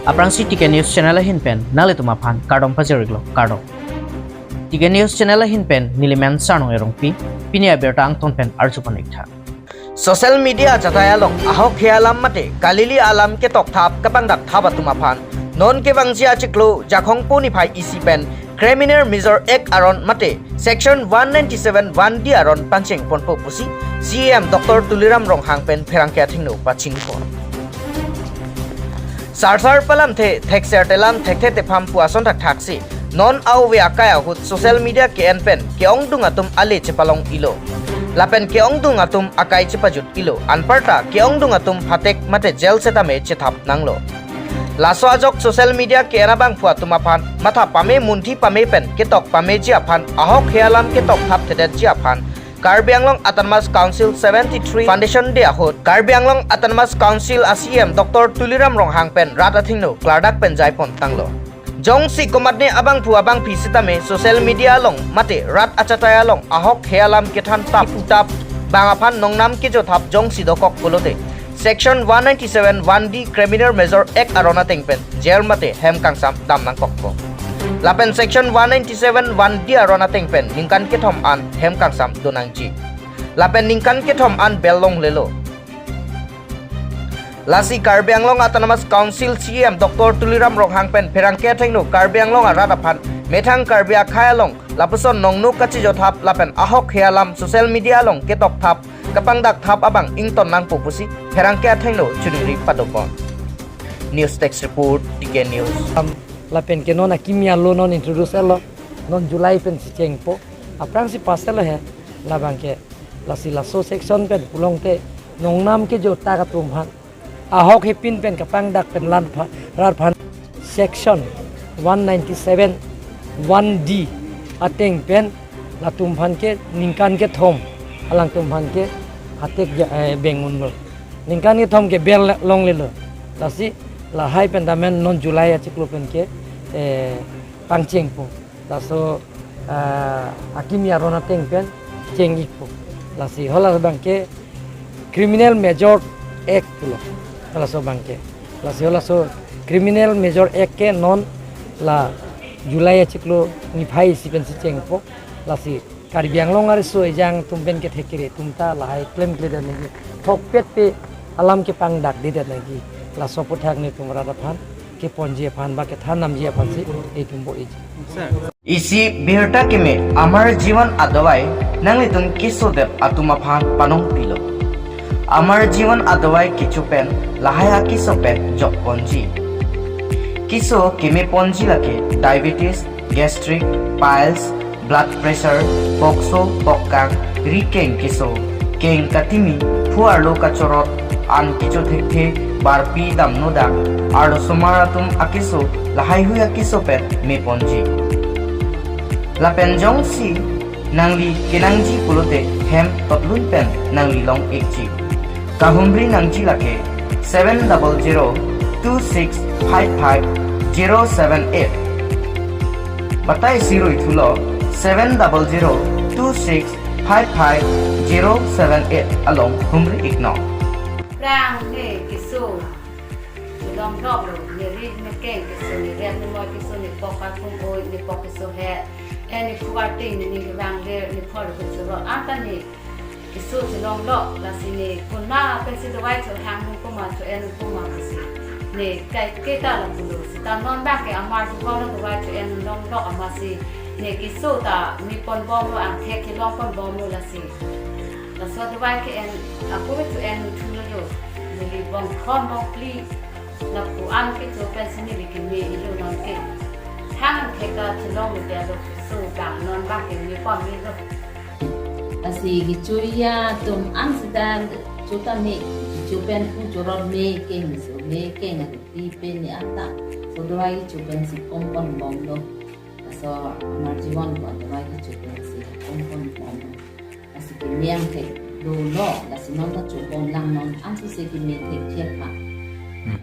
Aprang si TK News channel hinpen nali tuma phan kardom pajeriglo kardo. TK News channel hinpen nilimen sarno erongpi pini abirta angton pen arjupanikha. Social media jatayalong ahok hialam mate kalili alam ke tok thap kapang dak thaba tuma phan non ke bangsia chiklo jakhong poni phai isi pen criminal measure ek aron mate section 197 1D aron pancheng ponpo pusi CM Dr. Tuliram Ronghang pen pherangkya thingno paching ko. Sarsar palam the thekser telam thekte te pham puason thak thaksi non au we akaya hut social media ke en pen ke ong dung atum ale chepalong ilo lapen ke ong dung atum akai chepajut ilo anparta ke ong dung atum phatek mate jail setame chethap nanglo laso ajok social media ke anabang phua tuma phan matha pame munthi pame pen ke tok pame jia phan ahok healam ke tok thap thedet jia phan Karbi Anglong Autonomous Council 73 Foundation de ahot Karbi Anglong Autonomous Council ACM Dr. Tuliram Ronghang pen rata thingno klardak pen jai pon tanglo jong si komatne abang phu abang phi sitame social media long mate rat achataya long ahok healam ke than tap utap banga phan nongnam ke jo thap jong si dokok kolote section 197 1D criminal measure ek arona tengpen jail mate hem kangsam dam nang kokko lapen section 197 1D arona tengpen ningkan ke thom an hem kangsam donangji lapen ningkan ke thom an belong lelo lasi Karbi Anglong Autonomous Council CM Dr. Tuliram Ronghang pen pherangke thengno Karbi Anglong arada phan methang Karbi akhayalong lapuson nongnu kachi jo thap lapen ahok healam social media long ke tok thap kapang dak thap abang ington nang popusi pherangke thengno chuduri padopon news text report TK News lapen ke non akimia lo non introduce lo non July pen si chengpo aprang si pasel he labang ke lasi laso section pen pulong te nongnam ke jo ta ka tum han ahok he pin pen kapang dak pen lan rar phan section 197 1D ateng pen la tum phan ke ningkan ke thom alang tum phan ke hatek bengun lo ningkan ke thom ke bel long le lo lasi la hai pen damen non July achiklo pen ke pangcheng po laso akimia rona teng pen chengik po lasi hola bangke criminal major act lo laso bangke lasi hola so criminal major act ke non la July achiklo ni phai si pen si cheng po lasi Karbi Anglong ar so ejang tumpen ke thekire tumta la hai claim clear lagi thok pet pe alam ke pang dak de lagi la sopothak ni tumra da phan ke ponje phan ba ke thanam je phan si ei tumbo ei isi birta keme amar jiwan adawai nangli tun kiso dep atuma phan panong pilo amar jiwan adawai kichu pen lahaya kiso pen jok ponji kiso keme ponji lake diabetes gastric piles blood pressure pokso pokkang rikeng kiso keng katimi fuarlo kachorot an kicho thekhe barpi damno dak aro somaratum akiso lahai huya kiso pet me ponji la penjong si nangli kenangji pulote hem totlun pen nangli long ekji kahumbri nangji lake 70026555078 batai siroi thulo 70026555078 along humbri igno rang ne kiso long dog lo ne ri ne ke kiso ne ren ne mo kiso ne poka kum oi ne poka kiso he eni kuarte ni rang le ne phor ko choro ata ne kiso long lo la si ne kunna pe si do wai cho hang ko ma cho en ko ma si ne kai ke ta la bu si ta non ba ke amar ko lo do wai cho en long lo ama si ne kiso ta mi pon bom lo an the ki long pon bom lo la si la so do wai ke en aku to en tu lo ni bom khom bom pli la ku an ke to pe sini bi ke mi lo non ke hang ke ka to long de lo so ba non ba ke mi pom mi lo asi gichuya tum an sidan chuta me chupen ku jorot me ke mi so me ke na ti pe ni ata so do ai chupen si pom pom bom lo so amar jiwan ko do ai chupen si pom pom bom asi ke miang ke do lo la si non ta chupon lang non an si se ki me te thia pa